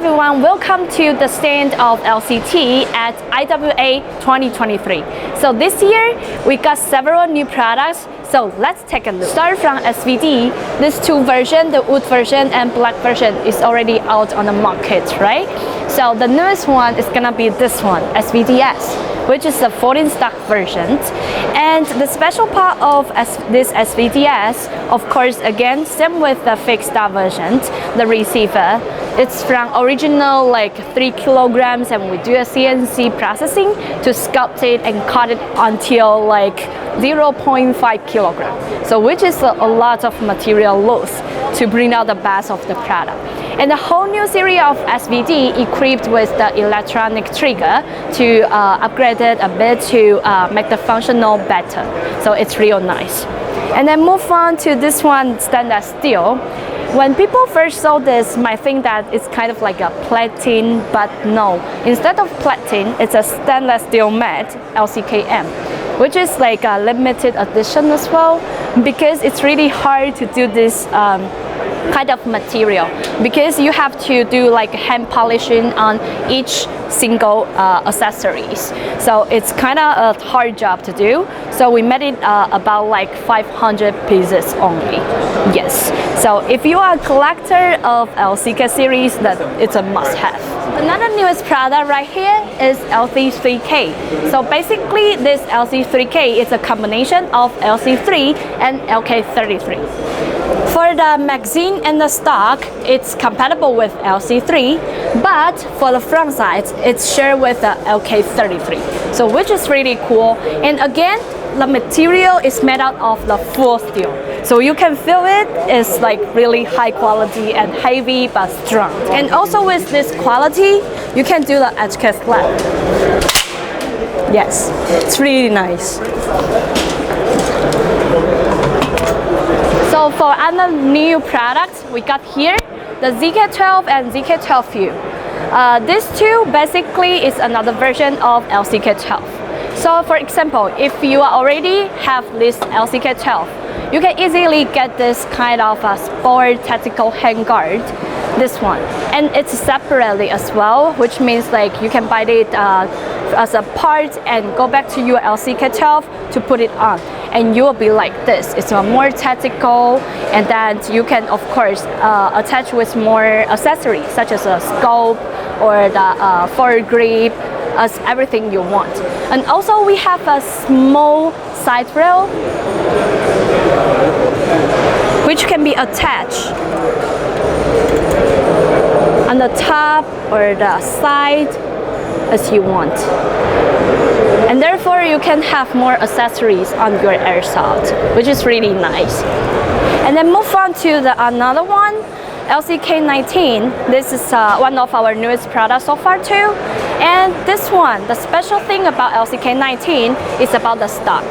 everyone, welcome to the stand of LCT at IWA 2023. So this year we got several new products, so let's take a look. Start from SVD. This two version, the wood version and black version, is already out on the market, right? So the newest one is gonna be this one, SVD-S, which is the 14 stock version. And the special part of this SVD-S, of course, again, same with the fixed stock version, the receiver. It's from original like 3 kilograms, and we do a CNC processing to sculpt it and cut it until like 0.5 kilogram. So which is a lot of material loss to bring out the best of the product. And the whole new series of SVD equipped with the electronic trigger to upgrade it a bit to make the functional better. So it's real nice. And then move on to this one, stainless steel. When people first saw this, might think that it's kind of like a plating, but no. Instead of plating, it's a stainless steel mat, LCKM, which is like a limited edition as well, because it's really hard to do this kind of material, because you have to do like hand polishing on each single accessories. So it's kind of a hard job to do. So we made it about like 500 pieces only. Yes. So if you are a collector of LCK series, then it's a must-have. Another newest product right here is LC3K. So basically this LC3K is a combination of LC3 and LK33. For the magazine and the stock, it's compatible with LC3, but for the front sides, it's shared with the LK33. So which is really cool. And again, the material is made out of the full steel. So you can feel it is like really high quality and heavy but strong. And also with this quality, you can do the edge cast slap. Yes, it's really nice. So for other new products we got here, the ZK-12 and ZK-12U. These two basically is another version of LCK-12. So for example, if you already have this LCK-12, you can easily get this kind of a sport tactical handguard, this one. And it's separately as well, which means like you can buy it as a part and go back to your LCK-12 to put it on. And you will be like this. It's more tactical, and then you can of course attach with more accessories such as a scope or the foregrip, as everything you want. And also we have a small side rail which can be attached on the top or the side as you want. And therefore you can have more accessories on your airsoft, which is really nice. And then move on to another one, LCK19. This is one of our newest products so far too. And this one, the special thing about LCK19 is about the stock.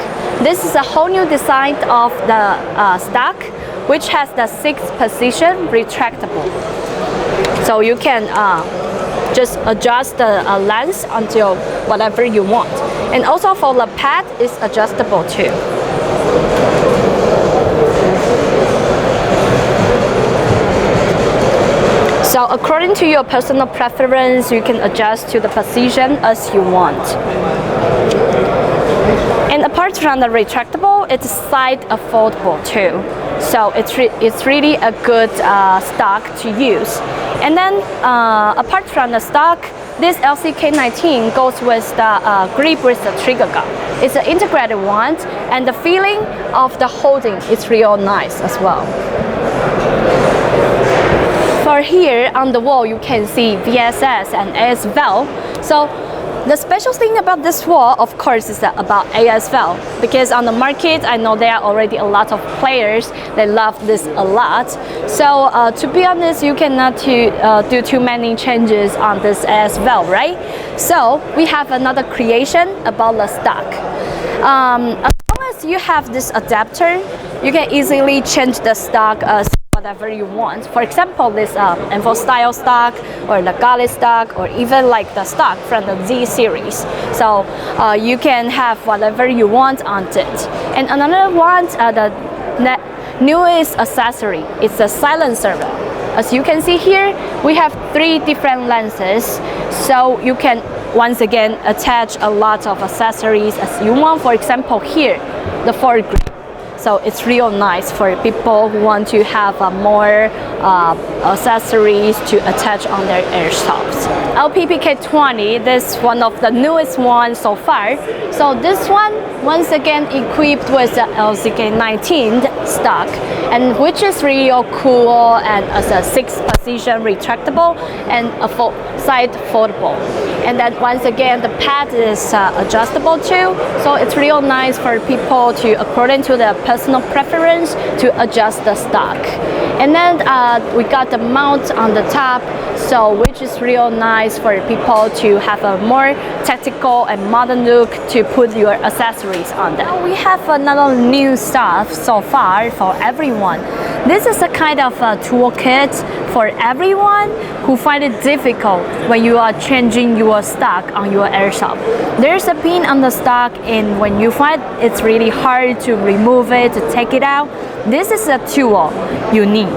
This is a whole new design of the stock, which has the 6th position retractable. So you can just adjust the length until whatever you want. And also for the pad, it's adjustable too. So according to your personal preference, you can adjust to the position as you want. And apart from the retractable, it's side foldable too. So it's really a good stock to use. And then apart from the stock, this LCK19 goes with the grip with the trigger gun. It's an integrated one, and the feeling of the holding is real nice as well. For here on the wall, you can see VSS and AS-VAL. So the special thing about this wall, of course, is about AS-VAL, because on the market, I know there are already a lot of players that love this a lot. So to be honest, you cannot do too many changes on this AS-VAL, right? So we have another creation about the stock. As long as you have this adapter, you can easily change the stock as whatever you want. For example, this Info style stock or the Gauntlet stock, or even like the stock from the Z series. So you can have whatever you want on it. And another one, the newest accessory, it's a silencer. As you can see here, we have 3 different lenses, so you can once again attach a lot of accessories as you want. For example, here, the foregrip. So it's real nice for people who want to have more accessories to attach on their airsofts. LPPK20, this is one of the newest ones so far. So this one, once again, equipped with the LCK19 stock, and which is real cool, and as a 6-position retractable and a side foldable. And then once again, the pad is adjustable too, so it's real nice for people to, according to their personal preference, to adjust the stock. And then we got the mount on the top, so which is real nice for people to have a more tactical and modern look to put your accessories on them. Now we have another new stuff so far for everyone. This is a kind of a toolkit for everyone who find it difficult when you are changing your stock on your airsoft. There's a pin on the stock, and when you find it's really hard to remove it, to take it out, this is a tool you need.